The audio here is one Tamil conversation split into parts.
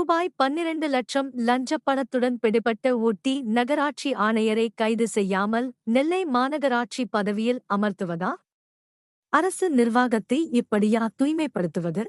ரூபாய் 12 லட்சம் லஞ்சப் பணத்துடன் பிடிபட்ட ஊட்டி நகராட்சி ஆணையரை கைது செய்யாமல் நெல்லை மாநகராட்சி பதவியில் அமர்த்துவதா? அரசு நிர்வாகத்தை இப்படியா தூய்மைப்படுத்துவது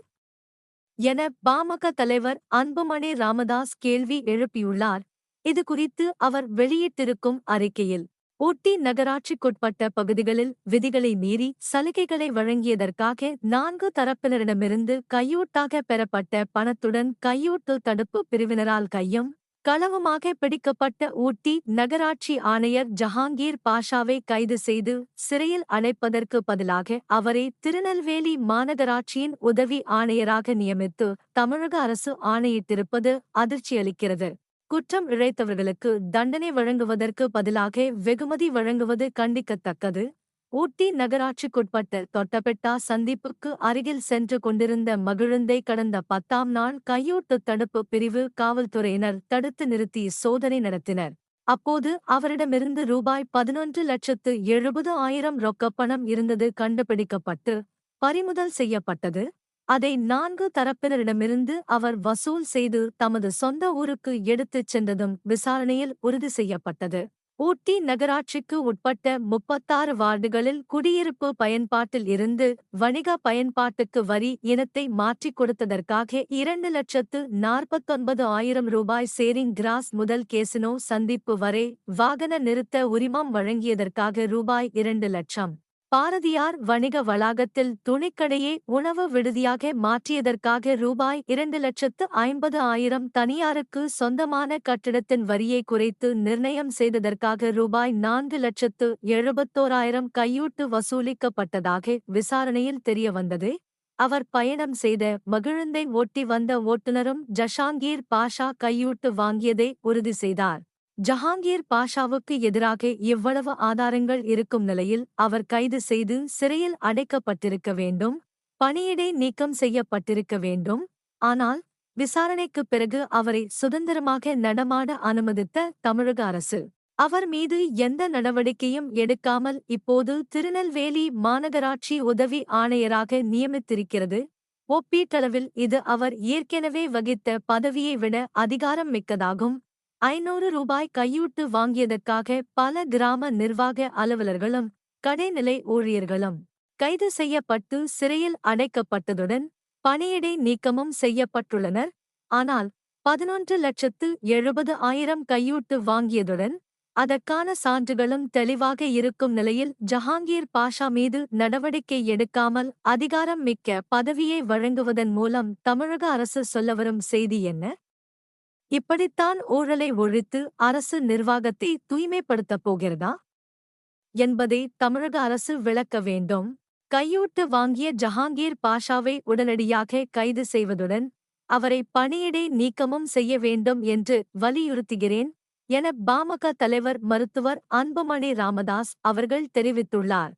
என பாமக தலைவர் அன்புமணி ராமதாஸ் கேள்வி எழுப்பியுள்ளார். இதுகுறித்து அவர் வெளியிட்டிருக்கும் அறிக்கையில், ஊட்டி நகராட்சிக்குட்பட்ட பகுதிகளில் விதிகளை மீறி சலுகைகளை வழங்கியதற்காக 4 தரப்பினரிடமிருந்து கையூட்டாக பெறப்பட்ட பணத்துடன் கையூட்டு தடுப்பு பிரிவினரால் கையும் களவுமாக பிடிக்கப்பட்ட ஊட்டி நகராட்சி ஆணையர் ஜஹாங்கீர் பாஷாவை கைது செய்து சிறையில் அடைப்பதற்கு பதிலாக அவரை திருநெல்வேலி மாநகராட்சியின் உதவி ஆணையராக நியமித்து தமிழக அரசு ஆணையிட்டிருப்பது அதிர்ச்சியளிக்கிறது. குற்றம் இழைத்தவர்களுக்கு தண்டனை வழங்குவதற்கு பதிலாக வெகுமதி வழங்குவது கண்டிக்கத்தக்கது. ஊட்டி நகராட்சிக்குட்பட்ட தொட்டபெட்டா சந்திப்புக்கு அருகில் சென்று கொண்டிருந்த மகிழுந்தை கடந்த 10ஆம் நாள் கையூட்டு தடுப்பு பிரிவு காவல்துறையினர் தடுத்து நிறுத்தி சோதனை நடத்தினர். அப்போது அவரிடமிருந்து ரூபாய் 11,70,000 ரொக்கப்பணம் இருந்தது கண்டுபிடிக்கப்பட்டு பறிமுதல் செய்யப்பட்டது. அதை 4 தரப்பினரிடமிருந்து அவர் வசூல் செய்து தமது சொந்த ஊருக்கு எடுத்துச் சென்றதும் விசாரணையில் உறுதி செய்யப்பட்டது. ஊட்டி நகராட்சிக்கு உட்பட்ட 36 வார்டுகளில் குடியிருப்பு பயன்பாட்டில் இருந்து வணிக பயன்பாட்டுக்கு வரி இனத்தை மாற்றிக் கொடுத்ததற்காக 2,49,000 ரூபாய் சேரிங் கிராஸ் முதல் கேசினோ சந்திப்பு வரை வாகன நிறுத்த உரிமம் வழங்கியதற்காக ரூபாய் 2 லட்சம், பாரதியார் வணிக வளாகத்தில் துணிக்கடையை உணவு விடுதியாக மாற்றியதற்காக ரூபாய் 2,50,000, தனியாருக்கு சொந்தமான கட்டிடத்தின் வரியை குறைத்து நிர்ணயம் செய்ததற்காக ரூபாய் 4,71,000 கையூட்டு வசூலிக்கப்பட்டதாக விசாரணையில் தெரியவந்தது. அவர் பயணம் செய்த மகிழுந்தை ஓட்டி வந்த ஓட்டுநரும் ஜஹாங்கீர் பாஷா கையூட்டு வாங்கியதை உறுதி செய்தார். ஜஹாங்கீர் பாஷாவுக்கு எதிராக இவ்வளவு ஆதாரங்கள் இருக்கும் நிலையில் அவர் கைது செய்து சிறையில் அடைக்கப்பட்டிருக்க வேண்டும், பணியிடை நீக்கம் செய்யப்பட்டிருக்க வேண்டும். ஆனால் விசாரணைக்குப் பிறகு அவரை சுதந்திரமாக நடமாட அனுமதித்த தமிழக அரசு அவர் மீது எந்த நடவடிக்கையும் எடுக்காமல் இப்போது திருநெல்வேலி மாநகராட்சி உதவி ஆணையராக நியமித்திருக்கிறது. ஒப்பீட்டளவில் இது அவர் ஏற்கனவே வகித்த பதவியை விட அதிகாரம் மிக்கதாகும். 500 ரூபாய் கையூட்டு வாங்கியதற்காக பல கிராம நிர்வாக அலுவலர்களும் கடைநிலை ஊழியர்களும் கைது செய்யப்பட்டு சிறையில் அடைக்கப்பட்டதுடன் பணியிடை நீக்கமும் செய்யப்பட்டுள்ளனர். ஆனால் 11,70,000 கையூட்டு வாங்கியதுடன் அதற்கான சான்றுகளும் தெளிவாக இருக்கும் நிலையில் ஜஹாங்கீர் பாஷா மீது நடவடிக்கை எடுக்காமல் அதிகாரம் மிக்க பதவியை வழங்குவதன் மூலம் தமிழக அரசு சொல்லவரும் செய்தி என்ன? இப்படித்தான் ஊழலை ஒழித்து அரசு நிர்வாகத்தை தூய்மைப்படுத்தப் போகிறதா என்பதை தமிழக அரசு விளக்க வேண்டும். கையூட்டு வாங்கிய ஜஹாங்கீர் பாஷாவை உடனடியாக கைது செய்வதுடன் அவரை பணியிடை நீக்கமும் செய்ய வேண்டும் என்று வலியுறுத்துகிறேன் என பாமக தலைவர் மருத்துவர் அன்புமணி ராமதாஸ் அவர்கள் தெரிவித்துள்ளார்.